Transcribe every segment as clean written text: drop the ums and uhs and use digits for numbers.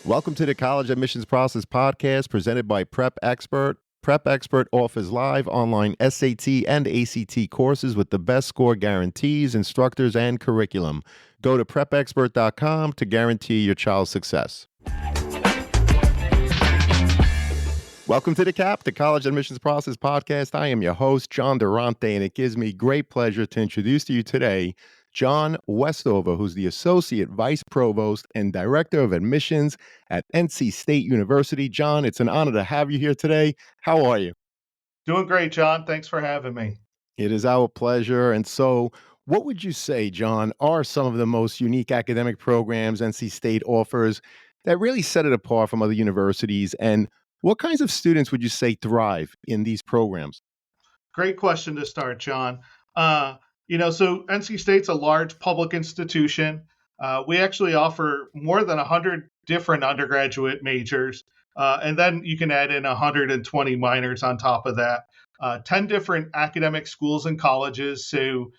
Welcome to the College Admissions Process Podcast presented by Prep Expert. Prep Expert offers live online SAT and ACT courses with the best score guarantees, instructors, and curriculum. Go to prepexpert.com to guarantee your child's success. Welcome to the College Admissions Process Podcast. I am your host, John Durante, and it gives me great pleasure to introduce to you today Jon Westover, who's the Associate Vice Provost and Director of Admissions at NC State University. Jon, it's an honor to have you here today. How are you? Doing great, John. Thanks for having me. It is our pleasure. And so, what would you say, Jon, are some of the most unique academic programs NC State offers that really set it apart from other universities? And what kinds of students would you say thrive in these programs? Great question to start, John. So NC State's a large public institution. We actually offer more than 100 different undergraduate majors, and then you can add in 120 minors on top of that. 10 different academic schools and colleges. So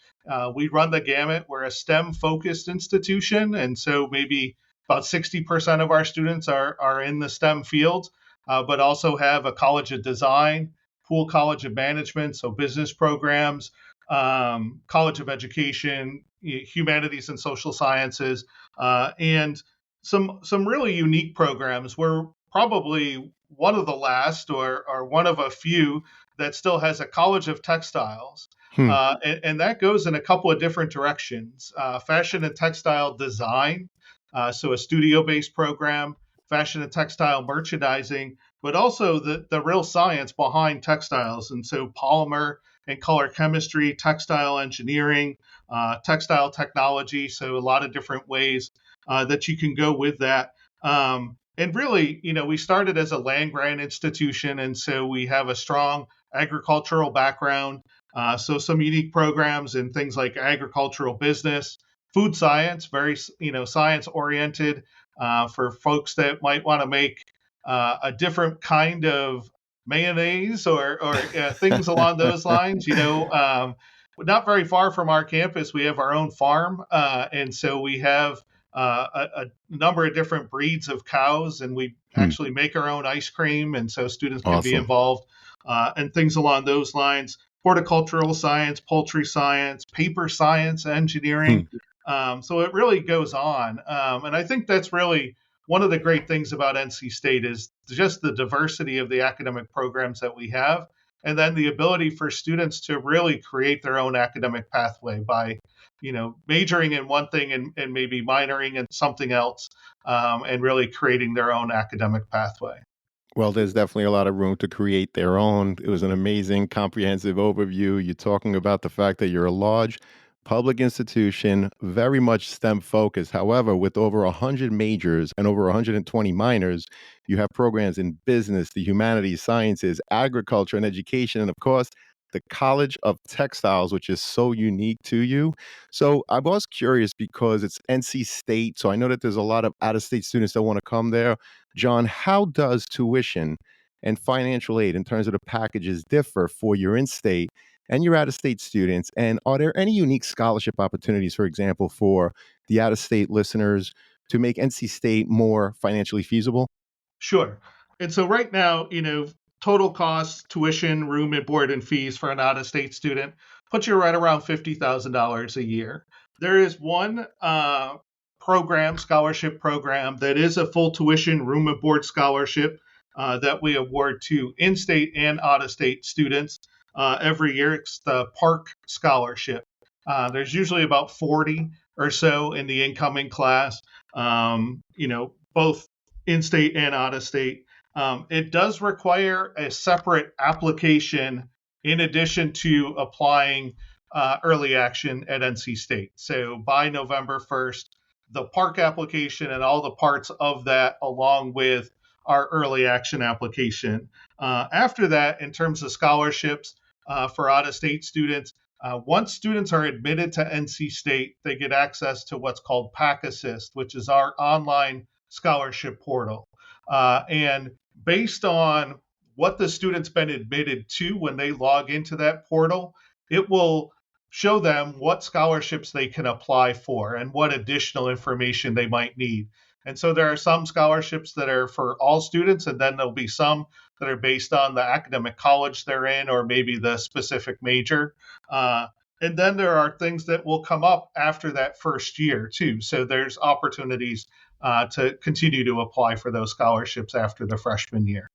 we run the gamut. We're a STEM-focused institution, and so maybe about 60% of our students are in the STEM fields, but also have a College of Design, Poole College of Management, so business programs, College of Education, Humanities and Social Sciences, and some really unique programs. We're probably one of the last or one of a few that still has a College of Textiles. And that goes in a couple of different directions. Fashion and textile design, so a studio-based program, fashion and textile merchandising, but also the real science behind textiles. And so polymer and color chemistry, textile engineering, textile technology. So a lot of different ways that you can go with that. And really, we started as a land grant institution, and so we have a strong agricultural background. So some unique programs in things like agricultural business, food science, very science oriented for folks that might want to make a different kind of mayonnaise or things along those lines. Not very far from our campus, we have our own farm, and so we have a number of different breeds of cows, and we actually make our own ice cream, and so students can be involved and things along those lines. Horticultural science, poultry science, paper science, engineering. So it really goes on. And I think that's really one of the great things about NC State is just the diversity of the academic programs that we have, and then the ability for students to really create their own academic pathway by, majoring in one thing and maybe minoring in something else, and really creating their own academic pathway. Well, there's definitely a lot of room to create their own. It was an amazing, comprehensive overview. You're talking about the fact that you're a large public institution, very much STEM focused. However, with over 100 majors and over 120 minors, you have programs in business, the humanities, sciences, agriculture, and education, and of course, the College of Textiles, which is so unique to you. So I was curious because it's NC State, so I know that there's a lot of out-of-state students that want to come there. Jon, how does tuition and financial aid in terms of the packages differ for your in-state and your out-of-state students? And are there any unique scholarship opportunities, for example, for the out-of-state listeners to make NC State more financially feasible? Sure. And so right now, total cost, tuition, room and board and fees for an out-of-state student puts you right around $50,000 a year. There is one scholarship program, that is a full tuition, room and board scholarship that we award to in-state and out-of-state students every year. It's the Park Scholarship. There's usually about 40 or so in the incoming class, both in-state and out-of-state. It does require a separate application in addition to applying early action at NC State. So by November 1st, the Park application and all the parts of that, along with our early action application. After that, in terms of scholarships for out-of-state students, once students are admitted to NC State, they get access to what's called PAC Assist, which is our online scholarship portal. And based on what the student's been admitted to when they log into that portal, it will show them what scholarships they can apply for and what additional information they might need. And so there are some scholarships that are for all students, and then there'll be some that are based on the academic college they're in or maybe the specific major. Uh, and then there are things that will come up after that first year, too. So there's opportunities to continue to apply for those scholarships after the freshman year.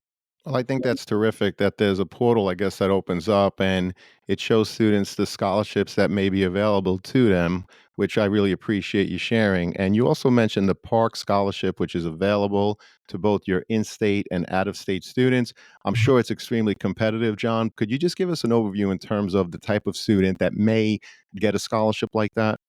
Well, I think that's terrific that there's a portal, I guess, that opens up and it shows students the scholarships that may be available to them, which I really appreciate you sharing. And you also mentioned the Park Scholarship, which is available to both your in state and out of state students. I'm sure it's extremely competitive, John. Could you just give us an overview in terms of the type of student that may get a scholarship like that?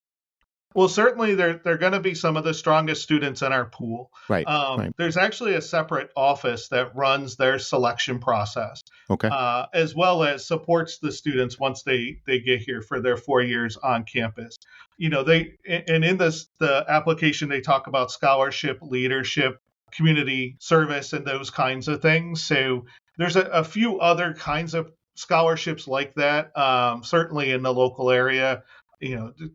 Well, certainly they're going to be some of the strongest students in our pool. Right, right. There's actually a separate office that runs their selection process, Okay. as well as supports the students once they get here for their 4 years on campus. You know, and in this the application they talk about scholarship, leadership, community service, and those kinds of things. So there's a few other kinds of scholarships like that, certainly in the local area.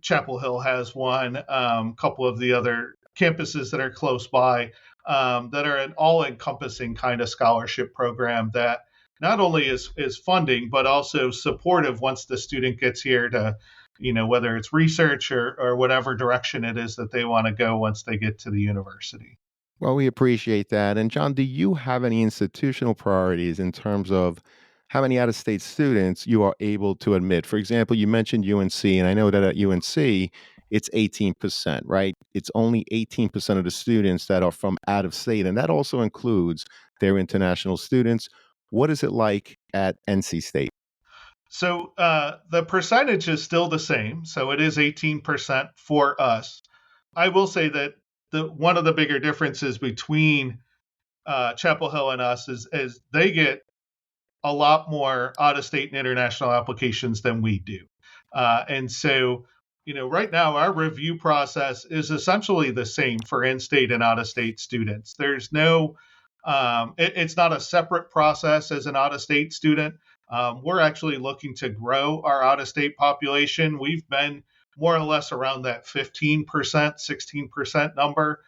Chapel Hill has one, a couple of the other campuses that are close by, that are an all-encompassing kind of scholarship program that not only is funding but also supportive once the student gets here to, whether it's research or whatever direction it is that they want to go once they get to the university. Well, we appreciate that. And John, do you have any institutional priorities in terms of how many out of state students you are able to admit? For example, you mentioned UNC, and I know that at UNC, it's 18%, right? It's only 18% of the students that are from out of state, and that also includes their international students. What is it like at NC State? So the percentage is still the same. So it is 18% for us. I will say that the one of the bigger differences between Chapel Hill and us is they get a lot more out of state and international applications than we do. And so, right now our review process is essentially the same for in state and out of state students. There's no, it's not a separate process as an out of state student. We're actually looking to grow our out of state population. We've been more or less around that 15%, 16% number.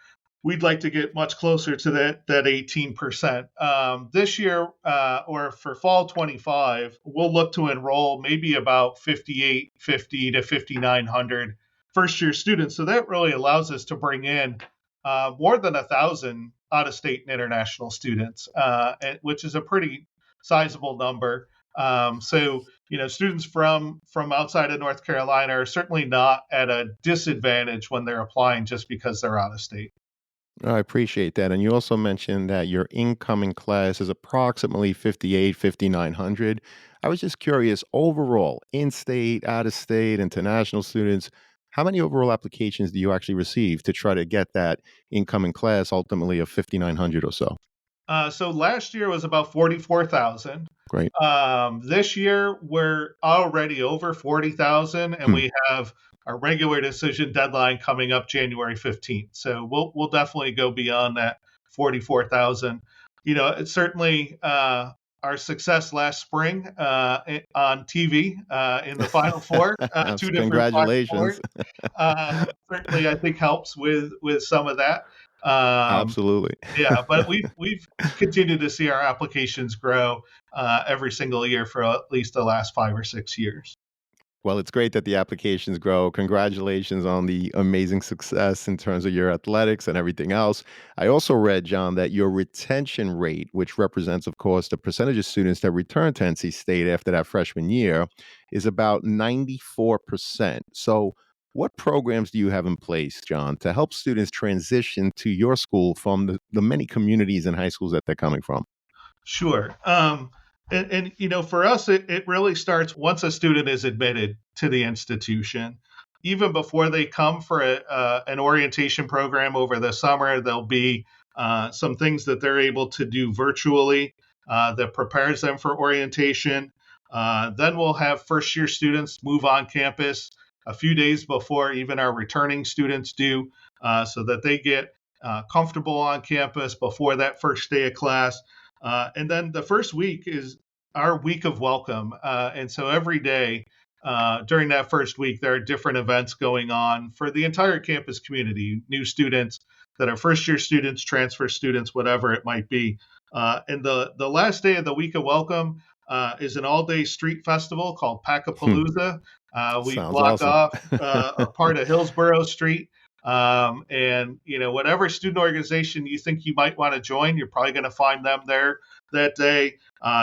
We'd like to get much closer to that 18%. This year, or for fall 25, we'll look to enroll maybe about 5850 to 5900 first year students. So that really allows us to bring in more than 1,000 out of state and international students, which is a pretty sizable number. So students from outside of North Carolina are certainly not at a disadvantage when they're applying just because they're out of state. I appreciate that. And you also mentioned that your incoming class is approximately 58, 5,900. I was just curious, overall, in state, out of state, international students, how many overall applications do you actually receive to try to get that incoming class ultimately of 5,900 or so? So last year was about 44,000. Great. This year we're already over 40,000, and Hmm. we have our regular decision deadline coming up January 15th. So we'll definitely go beyond that 44,000. It's certainly our success last spring on TV in the Final Four, two different Final Congratulations. Fours. Certainly, I think helps with some of that. Um, Absolutely. yeah, but we've continued to see our applications grow every single year for at least the last 5 or 6 years. Well, it's great that the applications grow. Congratulations on the amazing success in terms of your athletics and everything else. I also read, John, that your retention rate, which represents, of course, the percentage of students that return to NC State after that freshman year, is about 94%. So, what programs do you have in place, John, to help students transition to your school from the many communities and high schools that they're coming from? Sure. And for us, it really starts once a student is admitted to the institution. Even before they come for an orientation program over the summer, there'll be some things that they're able to do virtually that prepares them for orientation. Then we'll have first year students move on campus a few days before even our returning students do, so that they get comfortable on campus before that first day of class. And then the first week is our week of welcome. And so every day, during that first week, there are different events going on for the entire campus community, new students that are first year students, transfer students, whatever it might be. And the last day of the week of welcome is an all day street festival called Hmm. Packapalooza. We Sounds block awesome. off a part of Hillsborough Street. And whatever student organization you think you might want to join, you're probably going to find them there that day.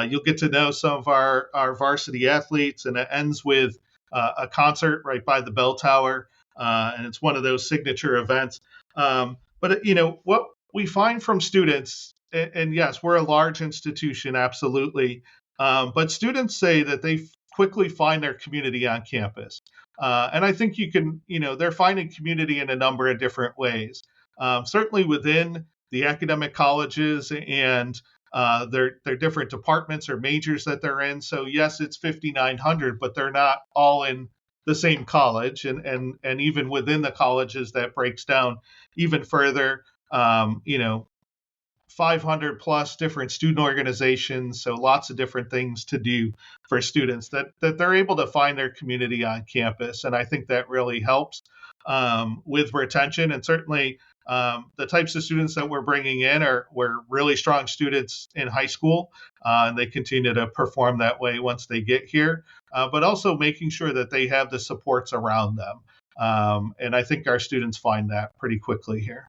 You'll get to know some of our varsity athletes, and it ends with a concert right by the bell tower, and it's one of those signature events. But what we find from students, and yes, we're a large institution, absolutely, but students say that they quickly find their community on campus. And I think they're finding community in a number of different ways. Certainly within the academic colleges and their different departments or majors that they're in. So yes, it's 5,900, but they're not all in the same college, and even within the colleges that breaks down even further. 500 plus different student organizations, so lots of different things to do for students that they're able to find their community on campus, and I think that really helps with retention. And certainly the types of students that we're bringing in were really strong students in high school, and they continue to perform that way once they get here, but also making sure that they have the supports around them. And I think our students find that pretty quickly here.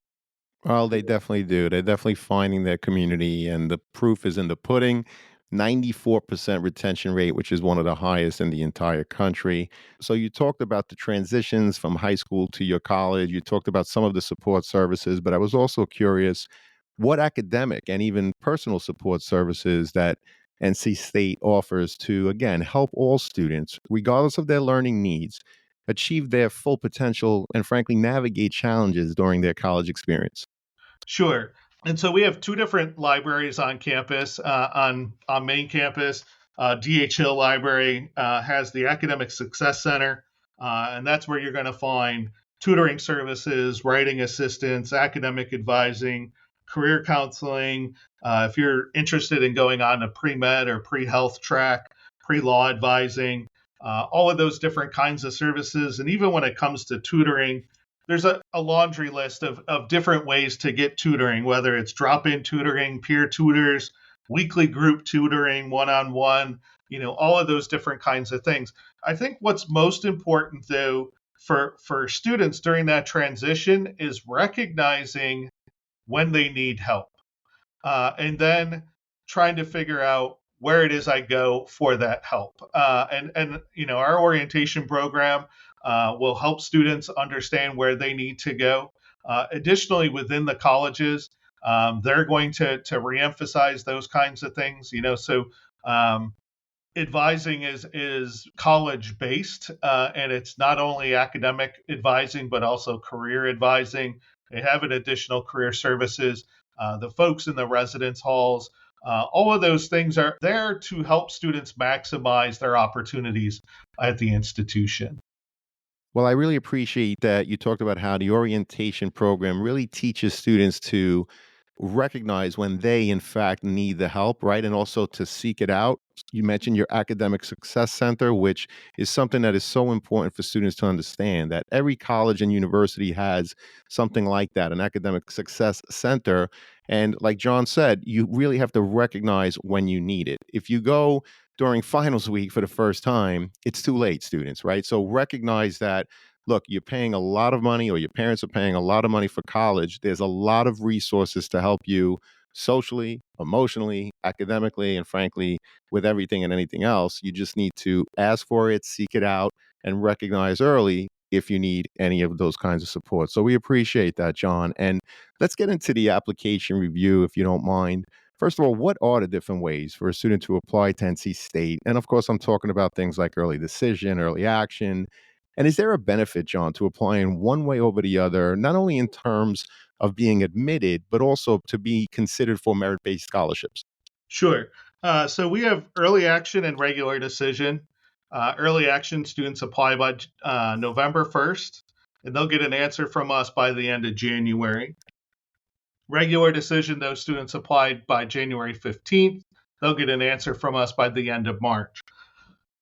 Well, they definitely do. They're definitely finding their community, and the proof is in the pudding. 94% retention rate, which is one of the highest in the entire country. So, you talked about the transitions from high school to your college. You talked about some of the support services, but I was also curious what academic and even personal support services that NC State offers to, again, help all students, regardless of their learning needs, achieve their full potential and, frankly, navigate challenges during their college experience. Sure. And so we have two different libraries on campus. On main campus, DH Hill Library has the Academic Success Center, and that's where you're going to find tutoring services, writing assistance, academic advising, career counseling. If you're interested in going on a pre med or pre health track, pre law advising, all of those different kinds of services. And even when it comes to tutoring, there's a laundry list of different ways to get tutoring, whether it's drop-in tutoring, peer tutors, weekly group tutoring, one-on-one, all of those different kinds of things. I think what's most important, though, for students during that transition is recognizing when they need help, and then trying to figure out where it is I go for that help. And our orientation program will help students understand where they need to go. Additionally, within the colleges, they're going to reemphasize those kinds of things. So um, advising is college based, and it's not only academic advising but also career advising. They have an additional career services, the folks in the residence halls. All of those things are there to help students maximize their opportunities at the institution. Well, I really appreciate that you talked about how the orientation program really teaches students to recognize when they, in fact, need the help, right? And also to seek it out. You mentioned your academic success center, which is something that is so important for students to understand that every college and university has something like that, an academic success center. And like John said, you really have to recognize when you need it. If you go during finals week for the first time, it's too late, students, right? So recognize that, look, you're paying a lot of money or your parents are paying a lot of money for college. There's a lot of resources to help you socially, emotionally, academically, and frankly, with everything and anything else. You just need to ask for it, seek it out, and recognize early if you need any of those kinds of support. So we appreciate that, John. And let's get into the application review, if you don't mind. First of all, what are the different ways for a student to apply to NC State? And of course, I'm talking about things like early decision, early action. And is there a benefit, John, to applying one way over the other, not only in terms of being admitted, but also to be considered for merit based scholarships? Sure. So we have early action and regular decision. Early action students apply by November 1st, and they'll get an answer from us by the end of January. Regular decision, those students applied by January 15th. They'll get an answer from us by the end of March.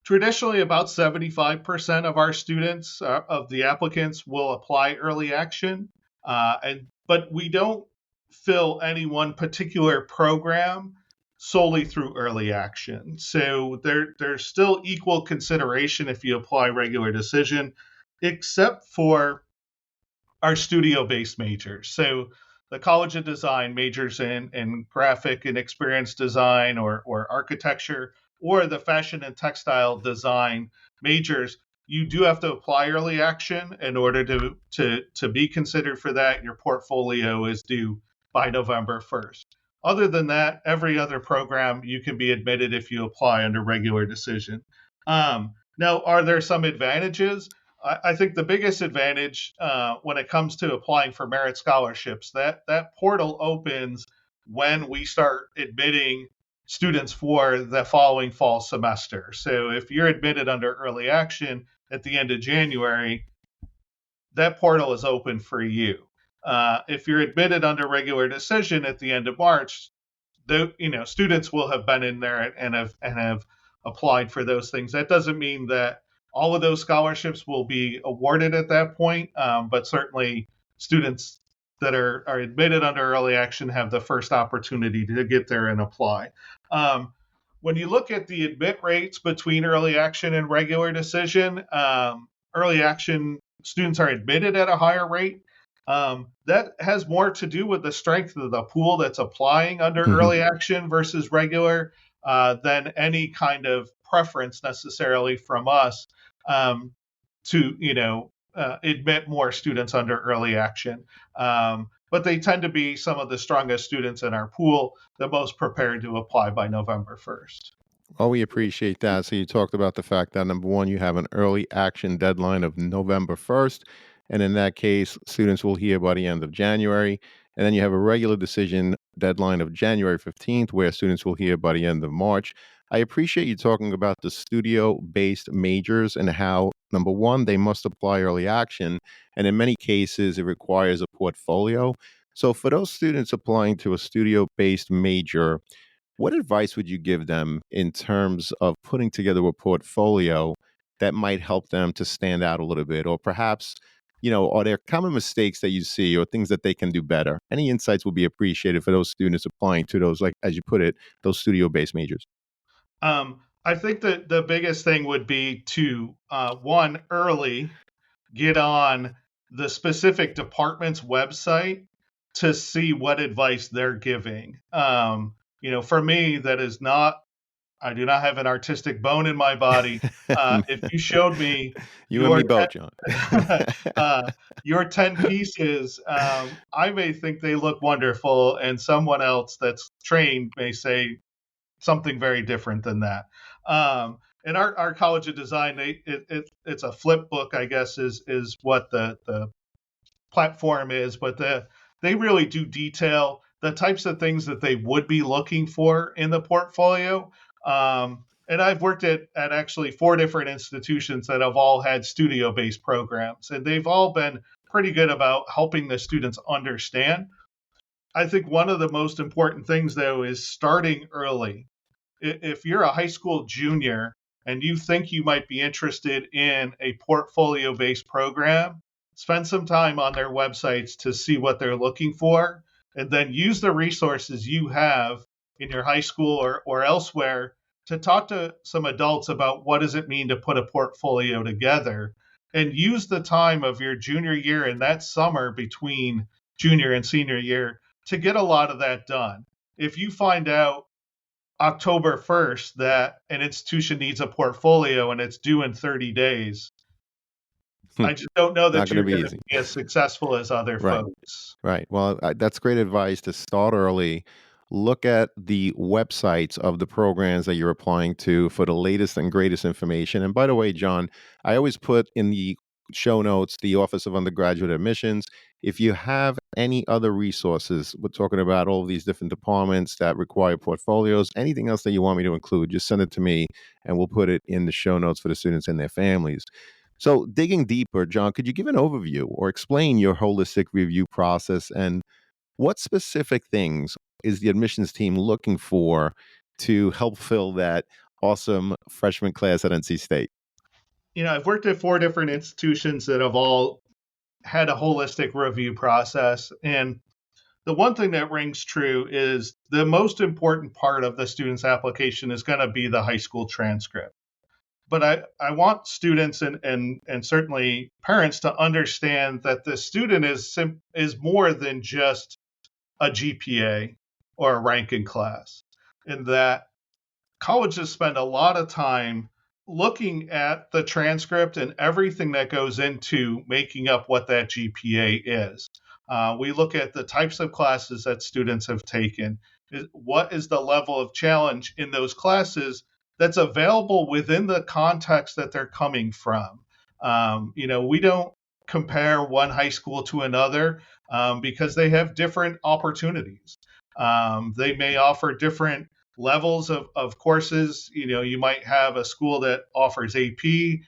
Traditionally, about 75% of our students, of the applicants, will apply early action, and but we don't fill any one particular program solely through early action. So there's still equal consideration if you apply regular decision, except for our studio based majors. So the College of Design majors in graphic and experience design or architecture, or the fashion and textile design majors, you do have to apply early action in order to be considered for that. Your portfolio is due by November 1st. Other than that, every other program you can be admitted if you apply under regular decision. Now, are there some advantages? I think the biggest advantage when it comes to applying for merit scholarships, that portal opens when we start admitting students for the following fall semester. So if you're admitted under early action at the end of January, that portal is open for you. If you're admitted under regular decision at the end of March, students will have been in there and have applied for those things. That doesn't mean that all of those scholarships will be awarded at that point, but certainly students that are admitted under early action have the first opportunity to get there and apply. When you look at the admit rates between early action and regular decision, early action students are admitted at a higher rate. That has more to do with the strength of the pool that's applying under Mhm. early action versus regular than any kind of preference necessarily from us to admit more students under early action. But they tend to be some of the strongest students in our pool, the most prepared to apply by November 1st. Well, we appreciate that. So you talked about the fact that number one, you have an early action deadline of November 1st. And in that case, students will hear by the end of January. And then you have a regular decision deadline of January 15th, where students will hear by the end of March. I appreciate you talking about the studio based majors and how, number one, they must apply early action. And in many cases, it requires a portfolio. So for those students applying to a studio based major, what advice would you give them in terms of putting together a portfolio that might help them to stand out a little bit? Or perhaps, are there common mistakes that you see or things that they can do better? Any insights will be appreciated for those students applying to those, like, as you put it, those studio based majors. I think that the biggest thing would be to one, early get on the specific department's website to see what advice they're giving. For me, that is not, I do not have an artistic bone in my body. If you showed me You and me your both, John. 10, your 10 pieces, I may think they look wonderful, and someone else that's trained may say something very different than that. In our College of Design, it's a flip book, I guess, is what the platform is, but they really do detail the types of things that they would be looking for in the portfolio. And I've worked at actually four different institutions that have all had studio based programs, and they've all been pretty good about helping the students understand. I think one of the most important things, though, is starting early. If you're a high school junior and you think you might be interested in a portfolio based program, spend some time on their websites to see what they're looking for, and then use the resources you have in your high school or elsewhere to talk to some adults about what does it mean to put a portfolio together, and use the time of your junior year and that summer between junior and senior year to get a lot of that done. If you find out October 1st that an institution needs a portfolio and it's due in 30 days, I just don't know Not that going to you're be going to easy. be as successful as other Right. folks. Right. Well, that's great advice to start early. Look at the websites of the programs that you're applying to for the latest and greatest information. And by the way, John, I always put in the show notes the Office of Undergraduate Admissions. If you have any other resources, we're talking about all of these different departments that require portfolios, anything else that you want me to include, just send it to me and we'll put it in the show notes for the students and their families. So, digging deeper, John, could you give an overview or explain your holistic review process and what specific things is the admissions team looking for to help fill that awesome freshman class at NC State? I've worked at 4 different institutions that have all had a holistic review process. And the one thing that rings true is the most important part of the student's application is going to be the high school transcript. But I want students and certainly parents to understand that the student is more than just a GPA or a rank in class, and that colleges spend a lot of time looking at the transcript and everything that goes into making up what that GPA is. We look at the types of classes that students have taken. What is the level of challenge in those classes that's available within the context that they're coming from? We don't compare one high school to another because they have different opportunities. They may offer different levels of courses. You might have a school that offers AP,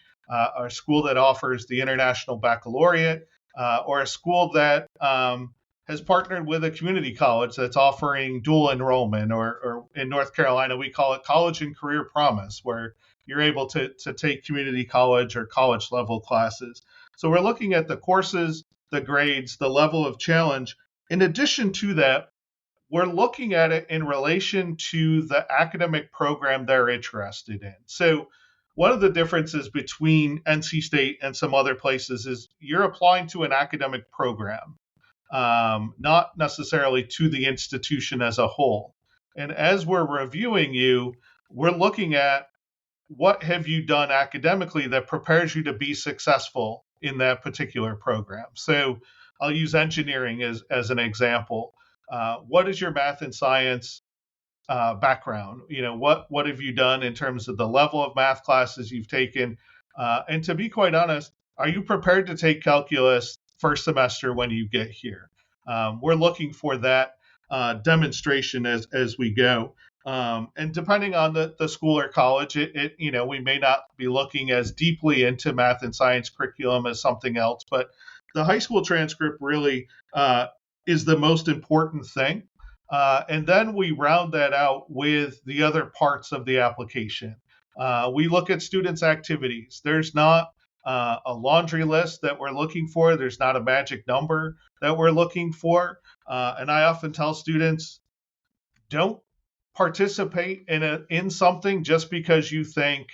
or a school that offers the International Baccalaureate, or a school that has partnered with a community college that's offering dual enrollment, or in North Carolina, we call it College and Career Promise, where you're able to take community college or college level classes. So we're looking at the courses, the grades, the level of challenge. In addition to that, we're looking at it in relation to the academic program they're interested in. So, one of the differences between NC State and some other places is you're applying to an academic program, not necessarily to the institution as a whole. And as we're reviewing you, we're looking at what have you done academically that prepares you to be successful in that particular program. So, I'll use engineering as an example. What is your math and science background? What have you done in terms of the level of math classes you've taken? And to be quite honest, are you prepared to take calculus first semester when you get here? We're looking for that demonstration as we go. And depending on the school or college, we may not be looking as deeply into math and science curriculum as something else, but the high school transcript really is the most important thing. And then we round that out with the other parts of the application. We look at students' activities. There's not a laundry list that we're looking for. There's not a magic number that we're looking for. And I often tell students, don't participate in something just because you think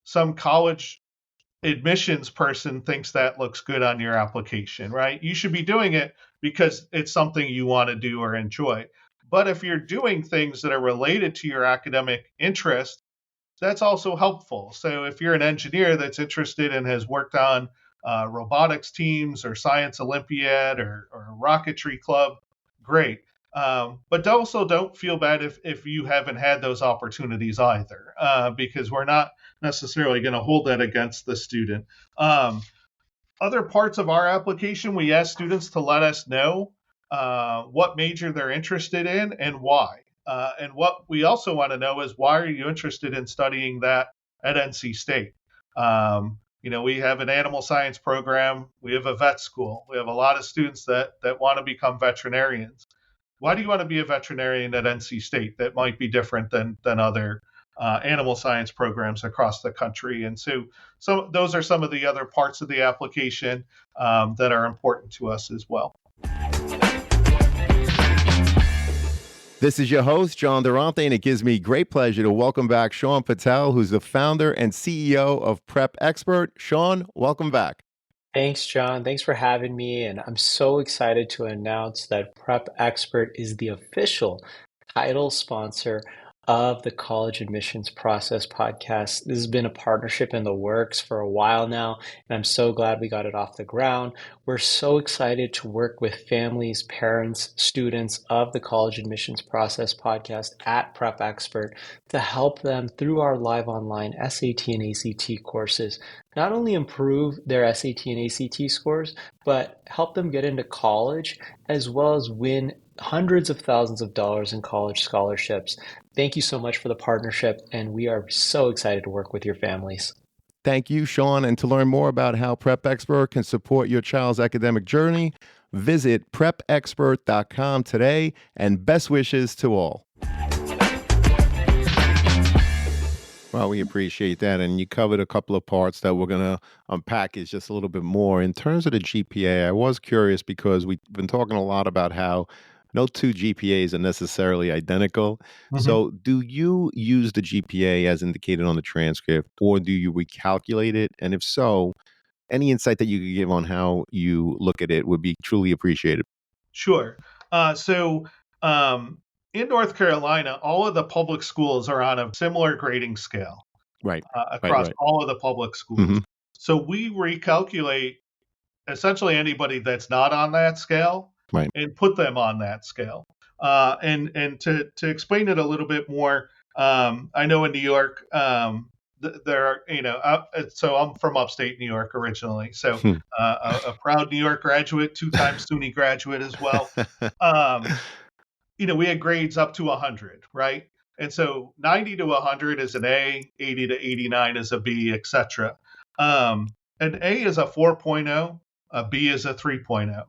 some college admissions person thinks that looks good on your application, right? You should be doing it because it's something you want to do or enjoy. But if you're doing things that are related to your academic interest, that's also helpful. So if you're an engineer that's interested and has worked on robotics teams or science Olympiad or rocketry club, great. But also don't feel bad if you haven't had those opportunities either, because we're not necessarily going to hold that against the student. Other parts of our application, we ask students to let us know what major they're interested in and why. And what we also want to know is, why are you interested in studying that at NC State? We have an animal science program. We have a vet school. We have a lot of students that want to become veterinarians. Why do you want to be a veterinarian at NC State? That might be different than other animal science programs across the country. And so those are some of the other parts of the application that are important to us as well. This is your host, John Durante, and it gives me great pleasure to welcome back Sean Patel, who's the founder and CEO of Prep Expert. Sean, welcome back. Thanks, John. Thanks for having me. And I'm so excited to announce that Prep Expert is the official title sponsor of the College Admissions Process podcast. This has been a partnership in the works for a while now, and I'm so glad we got it off the ground. We're so excited to work with families, parents, students of the College Admissions Process podcast at Prep Expert to help them through our live online SAT and ACT courses, not only improve their SAT and ACT scores, but help them get into college as well as win hundreds of thousands of dollars in college scholarships. Thank you so much for the partnership, and we are so excited to work with your families. Thank you, Sean. And to learn more about how Prep Expert can support your child's academic journey, visit prepexpert.com today, and best wishes to all. Well, we appreciate that. And you covered a couple of parts that we're going to unpackage just a little bit more. In terms of the GPA, I was curious because we've been talking a lot about how no two GPAs are necessarily identical. Mhm. So, do you use the GPA as indicated on the transcript, or do you recalculate it? And if so, any insight that you could give on how you look at it would be truly appreciated. Sure. So um, in North Carolina, all of the public schools are on a similar grading scale Right, right, across right. all of the public schools. Hmm. So we recalculate essentially anybody that's not on that scale Right. and put them on that scale. And to explain it a little bit more, I know in New York, there are, so I'm from upstate New York originally, so a proud New York graduate, two-time SUNY graduate as well. Um, we had grades up to 100, right? And so 90 to 100 is an A, 80 to 89 is a B, etc. An A is a 4.0, a B is a 3.0.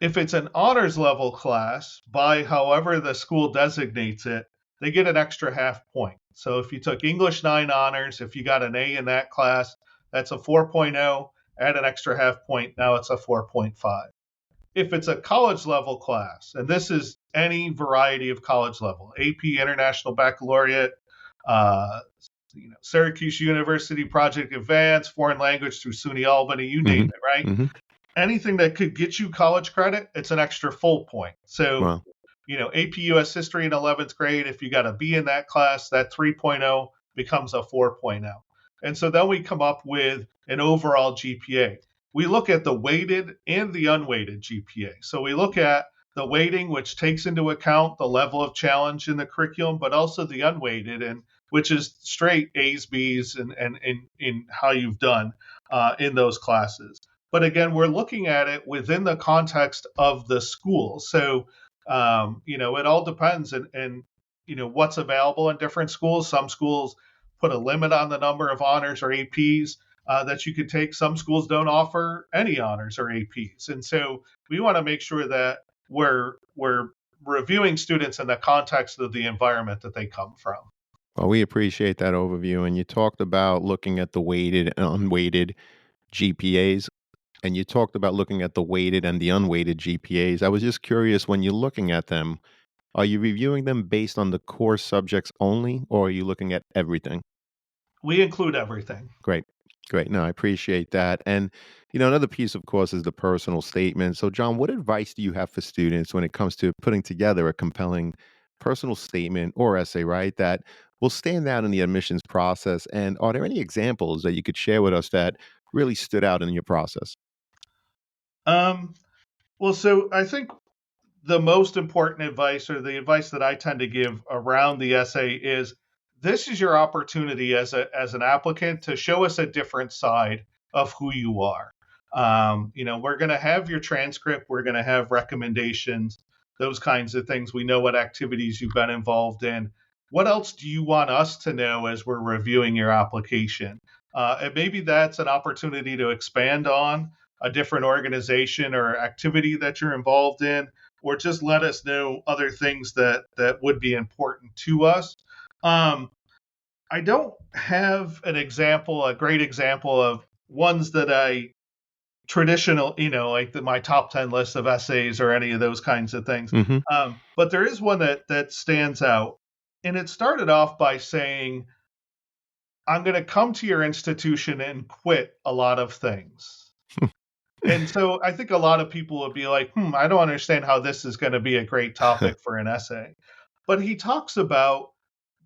If it's an honors level class, by however the school designates it, they get an extra half point. So if you took English 9 honors, if you got an A in that class, that's a 4.0, add an extra half point, now it's a 4.5. If it's a college level class, and this is any variety of college level, AP International Baccalaureate, uh, Syracuse University Project Advanced, foreign language through SUNY Albany, you Hmm. name it, right? Hmm. Anything that could get you college credit, it's an extra full point. So, Wow. AP US history in 11th grade, if you got a B in that class, that 3.0 becomes a 4.0. And so then we come up with an overall GPA. We look at the weighted and the unweighted GPA. So we look at the weighting, which takes into account the level of challenge in the curriculum, but also the unweighted, and which is straight A's, B's, and in how you've done in those classes. But again, we're looking at it within the context of the school. So, it all depends and what's available in different schools. Some schools put a limit on the number of honors or APs that you could take. Some schools don't offer any honors or APs. And so we want to make sure that we're reviewing students in the context of the environment that they come from. Well, we appreciate that overview. And you talked about looking at the weighted and unweighted GPAs, and you talked about looking at the weighted and the unweighted GPAs. I was just curious, when you're looking at them, are you reviewing them based on the core subjects only, or are you looking at everything? We include everything. Great. Great. No, I appreciate that. And, another piece, of course, is the personal statement. So, John, what advice do you have for students when it comes to putting together a compelling personal statement or essay, right, that will stand out in the admissions process? And are there any examples that you could share with us that really stood out in your process? Um, well, so I think the most important advice, or the advice that I tend to give around the essay, is this is your opportunity as an applicant to show us a different side of who you are. We're going to have your transcript, we're going to have recommendations, those kinds of things. We know what activities you've been involved in. What else do you want us to know as we're reviewing your application? And maybe that's an opportunity to expand on a different organization or activity that you're involved in, or just let us know other things that would be important to us. Um, I don't have a great example of ones that I traditional, like my top 10 list of essays or any of those kinds of things. Hmm. But there is one that stands out, and it started off by saying, "I'm going to come to your institution and quit a lot of things." And so I think a lot of people would be like, I don't understand how this is going to be a great topic for an essay. But he talks about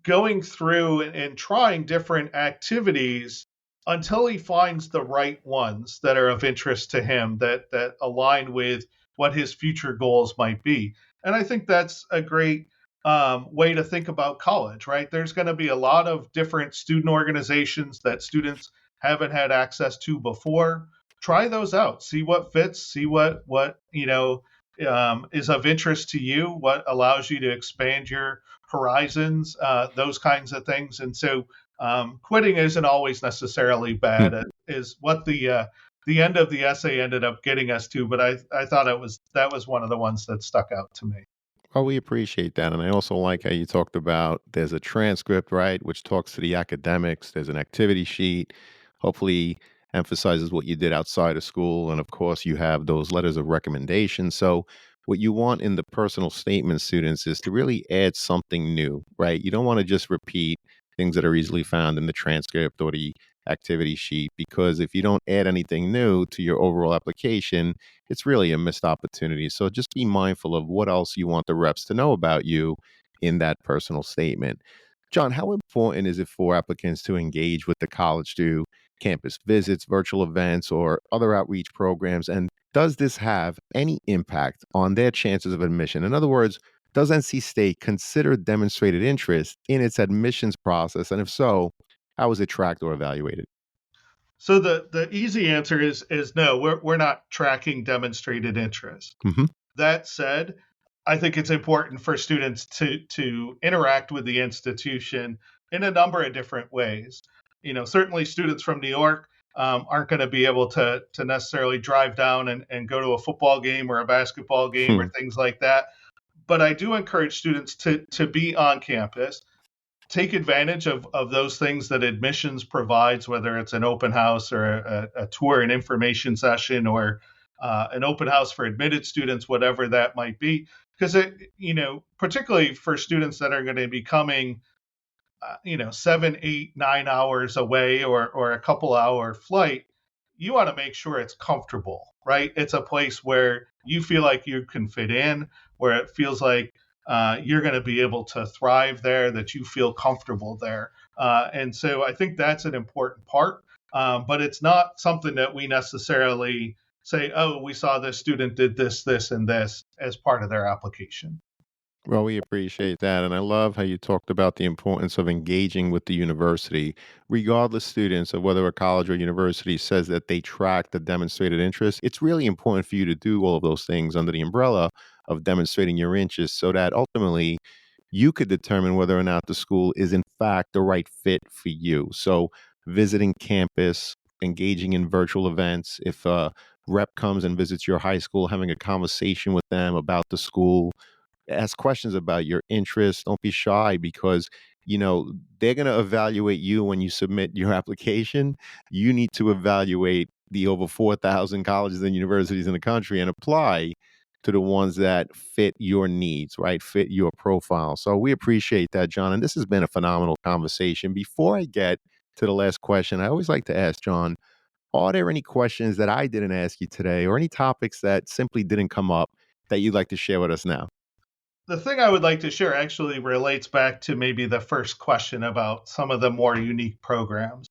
going through and trying different activities until he finds the right ones that are of interest to him, that align with what his future goals might be. And I think that's a great way to think about college, right? There's going to be a lot of different student organizations that students haven't had access to before. Try those out, see what fits, see what is of interest to you, what allows you to expand your horizons, those kinds of things. And so quitting isn't always necessarily bad. It is what the end of the essay ended up getting us to. But I thought that was one of the ones that stuck out to me. Well, we appreciate that. And I also like how you talked about there's a transcript, right, which talks to the academics. There's an activity sheet, hopefully emphasizes what you did outside of school. And of course, you have those letters of recommendation. So, what you want in the personal statement, students, is to really add something new, right? You don't want to just repeat things that are easily found in the transcript or the activity sheet, because if you don't add anything new to your overall application, it's really a missed opportunity. So just be mindful of what else you want the reps to know about you in that personal statement. John, how important is it for applicants to engage with the college through campus visits, virtual events, or other outreach programs? And does this have any impact on their chances of admission? In other words, does NC State consider demonstrated interest in its admissions process? And if so, how is it tracked or evaluated? So the easy answer is no, we're not tracking demonstrated interest. Hmm. That said, I think it's important for students to interact with the institution in a number of different ways. Certainly students from New York aren't going to be able to necessarily drive down and go to a football game or a basketball game or things like that. But I do encourage students to be on campus, take advantage of those things that admissions provides, whether it's an open house or a tour and information session or an open house for admitted students, whatever that might be. Because particularly for students that are going to be coming 7, 8, 9 hours away or a couple hour flight, you want to make sure it's comfortable, right? It's a place where you feel like you can fit in, where it feels like you're going to be able to thrive there, that you feel comfortable there. And so I think that's an important part. But it's not something that we necessarily say, oh, we saw this student did this, this, and this as part of their application. Well, we appreciate that. And I love how you talked about the importance of engaging with the university. Regardless, students of whether a college or university says that they track the demonstrated interest, it's really important for you to do all of those things under the umbrella of demonstrating your interest so that ultimately you could determine whether or not the school is, in fact, the right fit for you. So, visiting campus, engaging in virtual events, if a rep comes and visits your high school, having a conversation with them about the school, ask questions about your interests. Don't be shy because, they're going to evaluate you when you submit your application. You need to evaluate the over 4,000 colleges and universities in the country and apply to the ones that fit your needs, right? Fit your profile. So we appreciate that, John. And this has been a phenomenal conversation. Before I get to the last question, I always like to ask John, are there any questions that I didn't ask you today or any topics that simply didn't come up that you'd like to share with us now? The thing I would like to share actually relates back to maybe the first question about some of the more unique programs.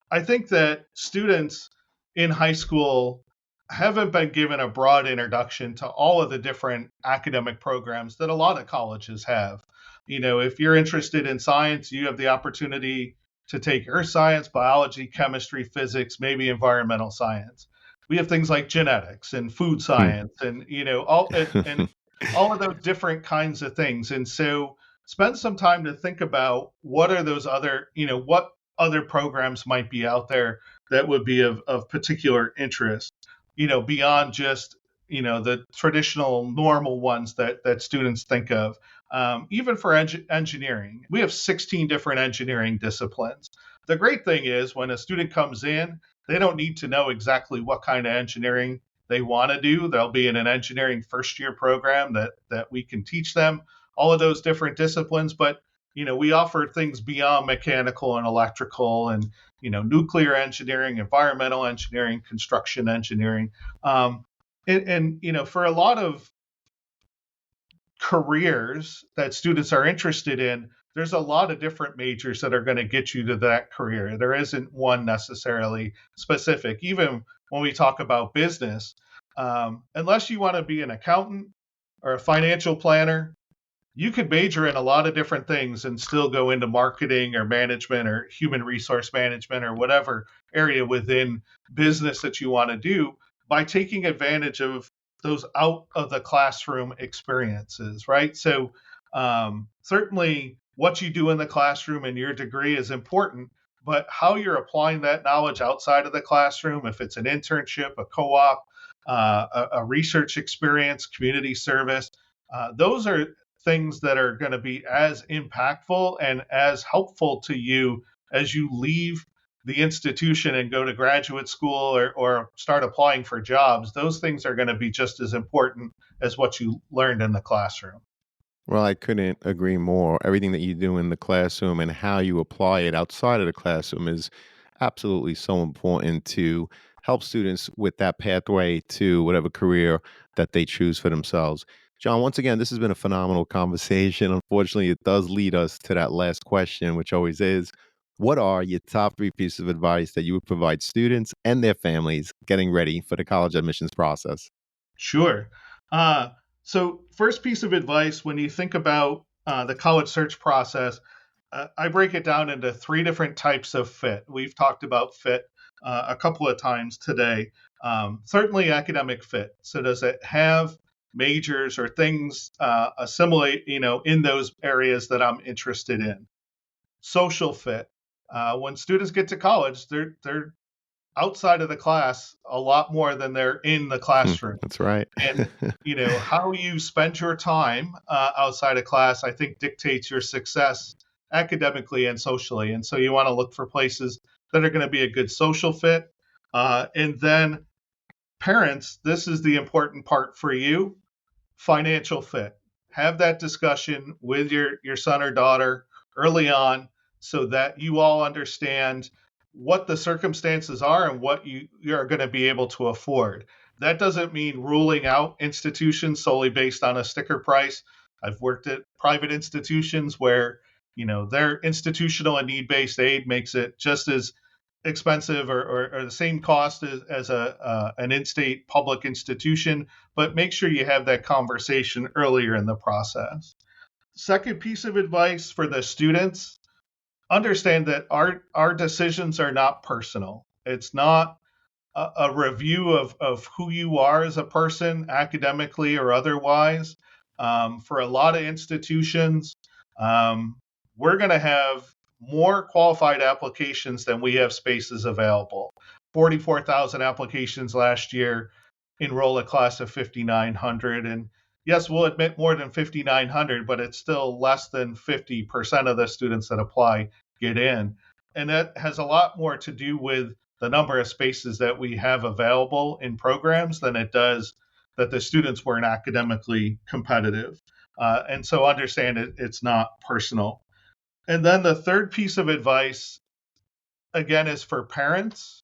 I think that students in high school haven't been given a broad introduction to all of the different academic programs that a lot of colleges have. If you're interested in science, you have the opportunity to take earth science, biology, chemistry, physics, maybe environmental science. We have things like genetics and food Hmm. science and all of those different kinds of things. And so spend some time to think about what are those other, what other programs might be out there that would be of particular interest, beyond just, the traditional normal ones that students think of. Even for engineering, we have 16 different engineering disciplines. The great thing is when a student comes in, they don't need to know exactly what kind of engineering they want to do. They'll be in an engineering first year program that we can teach them all of those different disciplines. But we offer things beyond mechanical and electrical and nuclear engineering, environmental engineering, construction engineering, and for a lot of careers that students are interested in, there's a lot of different majors that are going to get you to that career. There isn't one necessarily specific. Even when we talk about business, unless you want to be an accountant or a financial planner, you could major in a lot of different things and still go into marketing or management or human resource management or whatever area within business that you want to do by taking advantage of those out of the classroom experiences, right? So, certainly what you do in the classroom and your degree is important, but how you're applying that knowledge outside of the classroom, if it's an internship, a co op, a research experience, community service, those are things that are going to be as impactful and as helpful to you as you leave the institution and go to graduate school or start applying for jobs. Those things are going to be just as important as what you learned in the classroom. Well, I couldn't agree more. Everything that you do in the classroom and how you apply it outside of the classroom is absolutely so important to help students with that pathway to whatever career that they choose for themselves. John, once again, this has been a phenomenal conversation. Unfortunately, it does lead us to that last question, which always is, what are your top three pieces of advice that you would provide students and their families getting ready for the college admissions process? Sure. Uh, so, first piece of advice when you think about the college search process, I break it down into three different types of fit. We've talked about fit a couple of times today. Certainly, academic fit. So, does it have majors or things assimilate, in those areas that I'm interested in? Social fit. When students get to college, they're outside of the class a lot more than they're in the classroom. That's right. And how you spend your time outside of class, I think, dictates your success academically and socially. And so you want to look for places that are going to be a good social fit. And then parents, this is the important part for you: financial fit. Have that discussion with your son or daughter early on so that you all understand what the circumstances are and what you're going to be able to afford. That doesn't mean ruling out institutions solely based on a sticker price. I've worked at private institutions where, their institutional and need-based aid makes it just as expensive or the same cost as an in-state public institution, but make sure you have that conversation earlier in the process. Second piece of advice for the students: understand that our decisions are not personal. It's not a review of who you are as a person, academically or otherwise. For a lot of institutions, um, we're going to have more qualified applications than we have spaces available. 44,000 applications last year enroll a class of 5,900. And yes, we'll admit more than 5,900, but it's still less than 50% of the students that apply get in. And that has a lot more to do with the number of spaces that we have available in programs than it does that the students weren't academically competitive. And so understand it's not personal. And then the third piece of advice, again, is for parents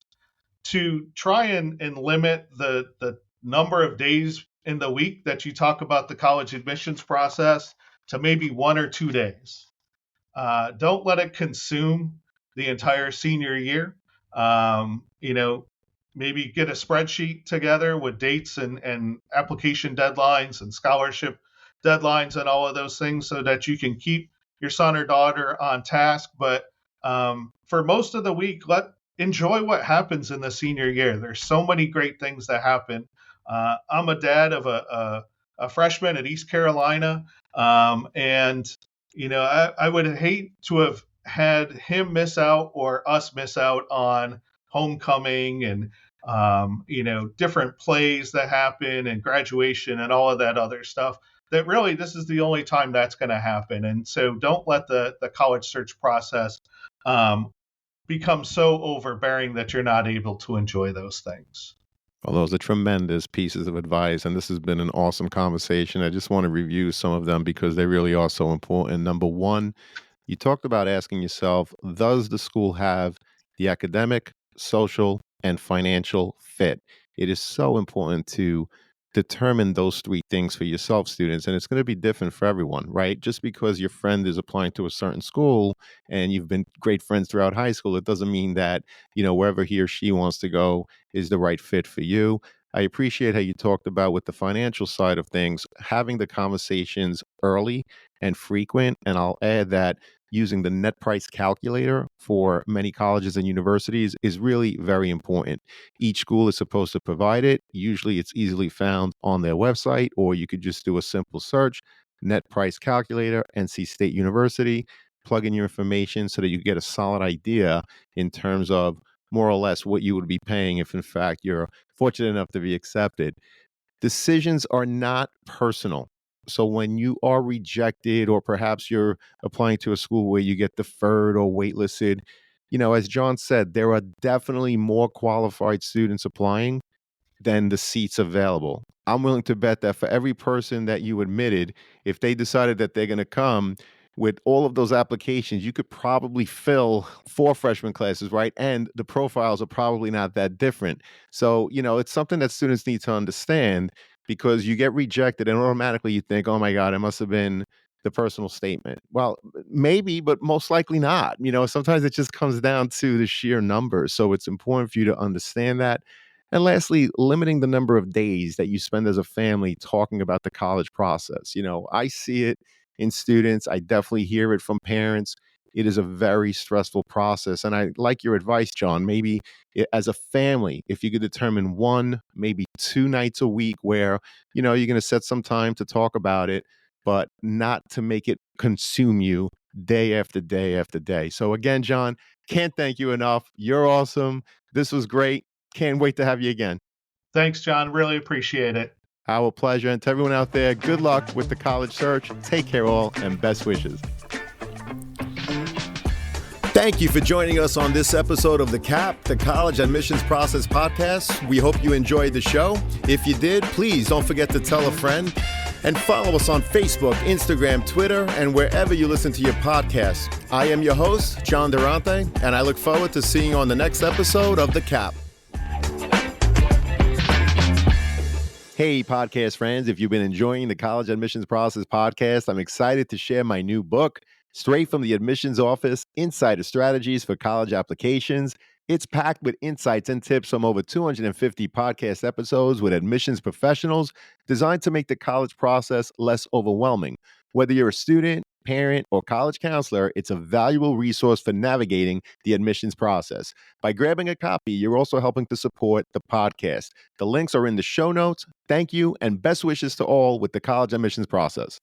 to try and limit the number of days in the week that you talk about the college admissions process to maybe 1 or 2 days. Don't let it consume the entire senior year. Maybe get a spreadsheet together with dates and application deadlines and scholarship deadlines and all of those things so that you can keep your son or daughter on task. But for most of the week, enjoy what happens in the senior year. There's so many great things that happen. I'm a dad of a freshman at East Carolina, and I would hate to have had him miss out or us miss out on homecoming and different plays that happen and graduation and all of that other stuff. That really, this is the only time that's going to happen. And so don't let the college search process become so overbearing that you're not able to enjoy those things. Well, those are tremendous pieces of advice, and this has been an awesome conversation. I just want to review some of them because they really are so important. Number one, you talked about asking yourself, does the school have the academic, social, and financial fit? It is so important to determine those three things for yourself, students, and it's going to be different for everyone, right? Just because your friend is applying to a certain school and you've been great friends throughout high school, it doesn't mean that, wherever he or she wants to go is the right fit for you. I appreciate how you talked about with the financial side of things, having the conversations early and frequent. And I'll add that using the net price calculator for many colleges and universities is really very important. Each school is supposed to provide it. Usually it's easily found on their website, or you could just do a simple search, net price calculator, NC State University, plug in your information so that you get a solid idea in terms of more or less what you would be paying if in fact you're fortunate enough to be accepted. Decisions are not personal. So when you are rejected, or perhaps you're applying to a school where you get deferred or waitlisted, as John said, there are definitely more qualified students applying than the seats available. I'm willing to bet that for every person that you admitted, if they decided that they're going to come with all of those applications, you could probably fill 4 freshman classes, right? And the profiles are probably not that different. So, it's something that students need to understand, because you get rejected and automatically you think, oh my God, it must have been the personal statement. Well, maybe, but most likely not. Sometimes it just comes down to the sheer numbers. So it's important for you to understand that. And lastly, limiting the number of days that you spend as a family talking about the college process. I see it in students. I definitely hear it from parents. It is a very stressful process. And I like your advice, John. Maybe as a family, if you could determine 1, maybe 2 nights a week where, you're going to set some time to talk about it, but not to make it consume you day after day after day. So again, John, can't thank you enough. You're awesome. This was great. Can't wait to have you again. Thanks, John. Really appreciate it. Our pleasure. And to everyone out there, good luck with the college search. Take care all, and best wishes. Thank you for joining us on this episode of the CAP, the College Admissions Process Podcast. We hope you enjoyed the show. If you did, please don't forget to tell a friend, and follow us on Facebook, Instagram, Twitter, and wherever you listen to your podcasts. I am your host, John Durante, and I look forward to seeing you on the next episode of the CAP. Hey, podcast friends, if you've been enjoying the College Admissions Process Podcast, I'm excited to share my new book, Straight from the Admissions Office, Insider Strategies for College Applications. It's packed with insights and tips from over 250 podcast episodes with admissions professionals, designed to make the college process less overwhelming. Whether you're a student, parent, or college counselor, it's a valuable resource for navigating the admissions process. By grabbing a copy, you're also helping to support the podcast. The links are in the show notes. Thank you, and best wishes to all with the college admissions process.